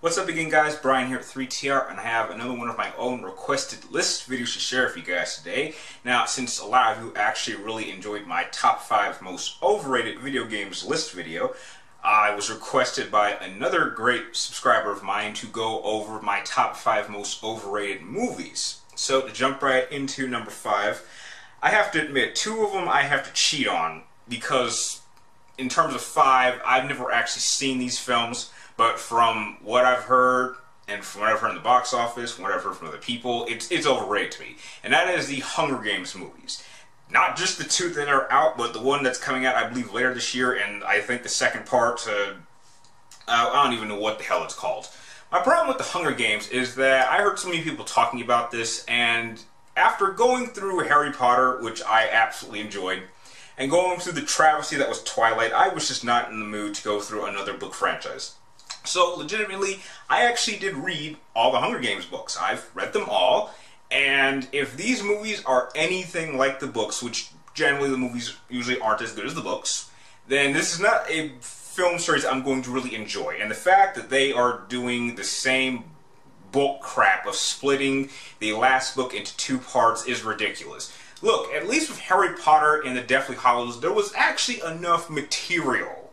What's up again, guys? Brian here at 3TR, and I have another one of my own requested list videos to share with you guys today. Now, since a lot of you actually really enjoyed my top 5 most overrated video games list video, I was requested by another great subscriber of mine to go over my top 5 most overrated movies. So, to jump right into number 5, I have to admit, 2 of them I have to cheat on, because in terms of 5, I've never actually seen these films. But from what I've heard, and from what I've heard in the box office, from what I've heard from other people, it's overrated to me. And that is the Hunger Games movies. Not just the 2 that are out, but the one that's coming out, I believe, later this year, and I think the second part, I don't even know what the hell it's called. My problem with the Hunger Games is that I heard so many people talking about this, and after going through Harry Potter, which I absolutely enjoyed, and going through the travesty that was Twilight, I was just not in the mood to go through another book franchise. So, legitimately, I actually did read all the Hunger Games books. I've read them all, and if these movies are anything like the books, which generally the movies usually aren't as good as the books, then this is not a film series I'm going to really enjoy. And the fact that they are doing the same book crap of splitting the last book into 2 parts is ridiculous. Look, at least with Harry Potter and the Deathly Hallows, there was actually enough material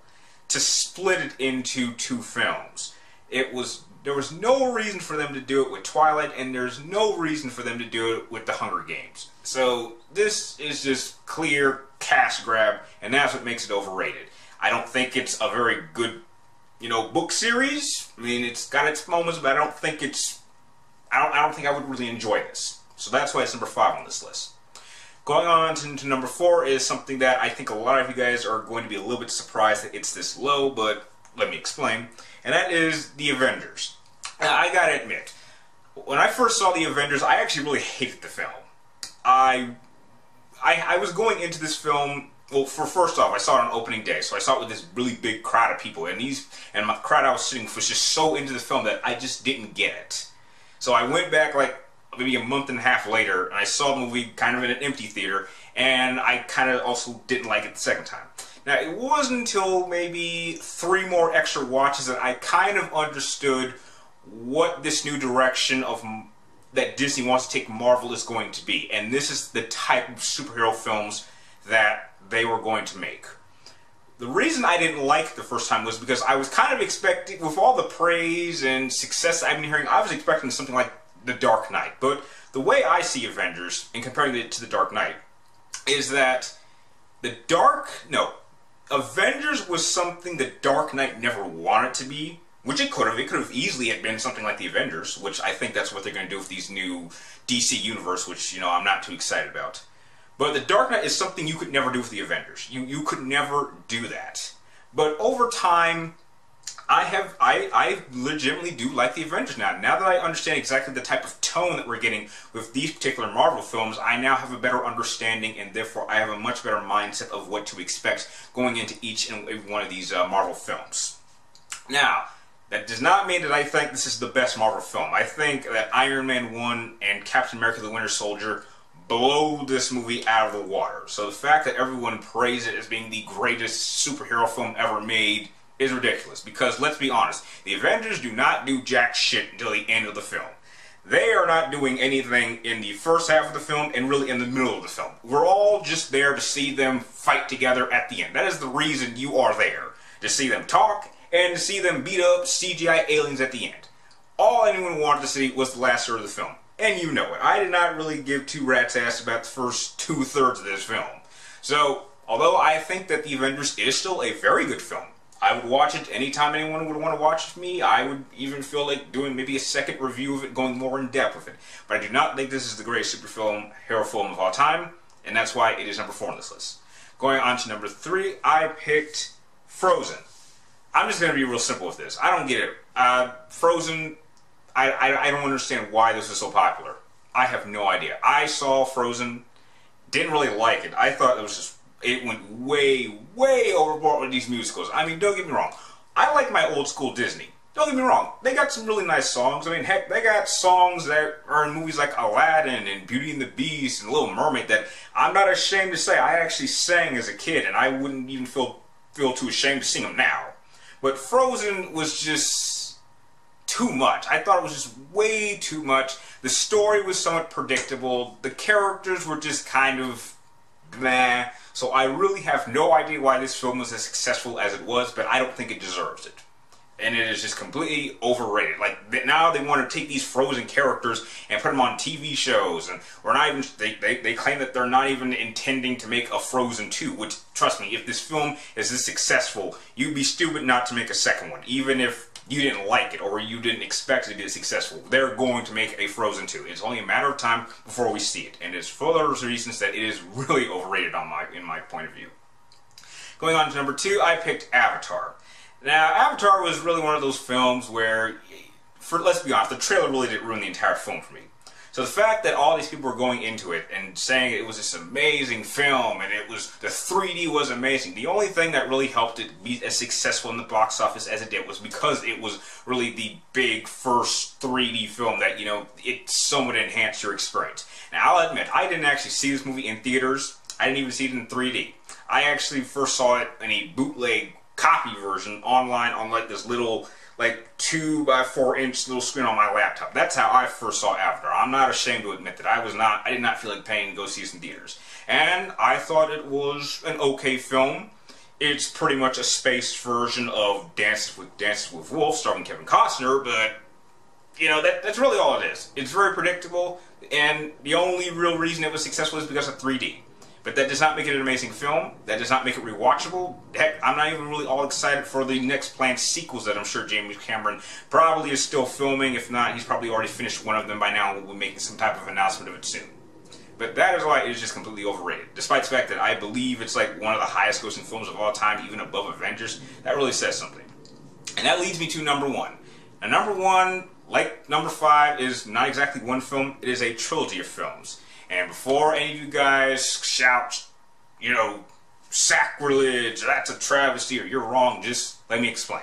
to split it into 2 films. There was no reason for them to do it with Twilight, and there's no reason for them to do it with the Hunger Games. So this is just clear cash grab, and that's what makes it overrated. I don't think it's a very good, book series. I mean, it's got its moments, but I don't think I would really enjoy this. So that's why it's number 5 on this list. Going on to number 4 is something that I think a lot of you guys are going to be a little bit surprised that it's this low, but let me explain. And that is the Avengers. Now, I gotta admit, when I first saw the Avengers, I actually really hated the film. I was going into this film, well, first off, I saw it on opening day, so I saw it with this really big crowd of people, and my crowd I was sitting was just so into the film that I just didn't get it. So I went back maybe a month and a half later, and I saw the movie kind of in an empty theater, and I kind of also didn't like it the second time. Now, it wasn't until maybe 3 more extra watches that I kind of understood what this new direction that Disney wants to take Marvel is going to be, and this is the type of superhero films that they were going to make. The reason I didn't like it the first time was because I was kind of expecting, with all the praise and success I've been hearing, I was expecting something like The Dark Knight. But the way I see Avengers, in comparing it to The Dark Knight, is that Avengers was something the Dark Knight never wanted to be, which it could have. It could have easily have been something like the Avengers, which I think that's what they're going to do with these new DC universe, which, I'm not too excited about. But The Dark Knight is something you could never do with the Avengers. You could never do that. But over time, I legitimately do like the Avengers now. Now that I understand exactly the type of tone that we're getting with these particular Marvel films, I now have a better understanding, and therefore I have a much better mindset of what to expect going into each and every one of these Marvel films. Now, that does not mean that I think this is the best Marvel film. I think that Iron Man 1 and Captain America the Winter Soldier blow this movie out of the water. So the fact that everyone praised it as being the greatest superhero film ever made is ridiculous, because let's be honest, the Avengers do not do jack shit until the end of the film. They are not doing anything in the first half of the film and really in the middle of the film. We're all just there to see them fight together at the end. That is the reason you are there, to see them talk and to see them beat up CGI aliens at the end. All anyone wanted to see was the last third of the film, and you know it. I did not really give 2 rats' ass about the first 2/3 of this film. So, although I think that the Avengers is still a very good film, I would watch it anytime anyone would want to watch it with me. I would even feel like doing maybe a second review of it, going more in depth with it. But I do not think this is the greatest superhero film of all time, and that's why it is number 4 on this list. Going on to number 3, I picked Frozen. I'm just going to be real simple with this. I don't get it. Frozen, I don't understand why this is so popular. I have no idea. I saw Frozen, didn't really like it. I thought it went way, way overboard with these musicals. I mean, don't get me wrong. I like my old school Disney. Don't get me wrong. They got some really nice songs. I mean, heck, they got songs that are in movies like Aladdin and Beauty and the Beast and Little Mermaid that I'm not ashamed to say I actually sang as a kid, and I wouldn't even feel too ashamed to sing them now. But Frozen was just too much. I thought it was just way too much. The story was somewhat predictable. The characters were just kind of meh. So I really have no idea why this film was as successful as it was, but I don't think it deserves it. And it is just completely overrated. Like, now they want to take these Frozen characters and put them on TV shows, and we're not even, they claim that they're not even intending to make a Frozen 2, which, trust me, if this film is this successful, you'd be stupid not to make a second one, even if you didn't like it or you didn't expect it to be successful. They're going to make a Frozen 2. It's only a matter of time before we see it, and it's for those reasons that it is really overrated in my point of view. Going on to number 2, I picked Avatar. Now, Avatar was really one of those films where, let's be honest, the trailer really did ruin the entire film for me. So the fact that all these people were going into it and saying it was this amazing film and the 3D was amazing, the only thing that really helped it be as successful in the box office as it did was because it was really the big first 3D film that, you know, it somewhat enhanced your experience. Now, I'll admit, I didn't actually see this movie in theaters. I didn't even see it in 3D. I actually first saw it in a bootleg copy version online on like this little 2 by 4 inch little screen on my laptop. That's how I first saw Avatar. I'm not ashamed to admit that I did not feel like paying to go see this in theaters. And I thought it was an okay film. It's pretty much a space version of Dances with Wolves starring Kevin Costner, but you know, that's really all it is. It's very predictable, and the only real reason it was successful is because of 3D. But that does not make it an amazing film. That does not make it rewatchable. Heck, I'm not even really all excited for the next planned sequels that I'm sure James Cameron probably is still filming. If not, he's probably already finished one of them by now and will be making some type of announcement of it soon. But that is why it is just completely overrated. Despite the fact that I believe it's like one of the highest grossing films of all time, even above Avengers, that really says something. And that leads me to number 1. Now, number 1, like number 5, is not exactly one film. It is a trilogy of films. And before any of you guys shout, you know, sacrilege, that's a travesty, or you're wrong, just let me explain.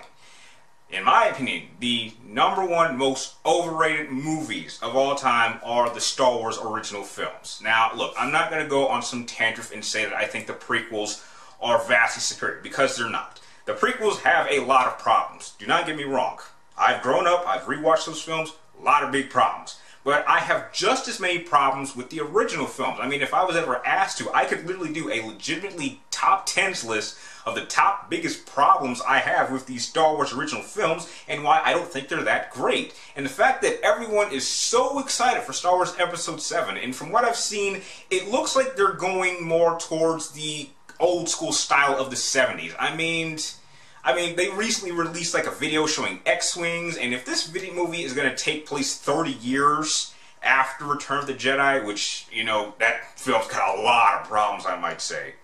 In my opinion, the number 1 most overrated movies of all time are the Star Wars original films. Now, look, I'm not going to go on some tangent and say that I think the prequels are vastly superior, because they're not. The prequels have a lot of problems. Do not get me wrong. I've grown up, I've rewatched those films, a lot of big problems. But I have just as many problems with the original films. I mean, if I was ever asked to, I could literally do a legitimately top 10s list of the top biggest problems I have with these Star Wars original films and why I don't think they're that great. And the fact that everyone is so excited for Star Wars Episode 7, and from what I've seen, it looks like they're going more towards the old school style of the 70s. I mean, they recently released like a video showing X-Wings, and if this video movie is going to take place 30 years after Return of the Jedi, which, you know, that film's got a lot of problems, I might say.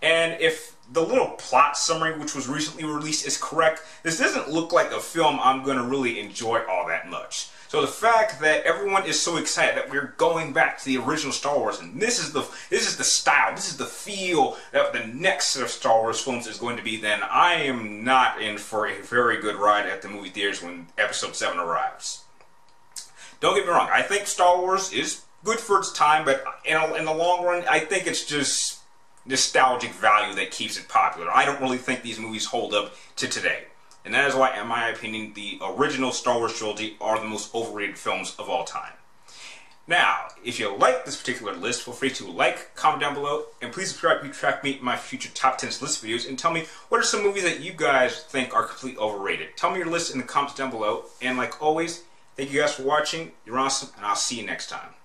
And if the little plot summary which was recently released is correct, this doesn't look like a film I'm going to really enjoy all that much. So the fact that everyone is so excited that we're going back to the original Star Wars, and this is the style, this is the feel that the next set of Star Wars films is going to be, then I am not in for a very good ride at the movie theaters when Episode 7 arrives. Don't get me wrong, I think Star Wars is good for its time, but in the long run, I think it's just nostalgic value that keeps it popular. I don't really think these movies hold up to today. And that is why, in my opinion, the original Star Wars trilogy are the most overrated films of all time. Now, if you like this particular list, feel free to like, comment down below, and please subscribe to track me in my future top 10s list videos, and tell me what are some movies that you guys think are completely overrated. Tell me your list in the comments down below, and like always, thank you guys for watching. You're awesome, and I'll see you next time.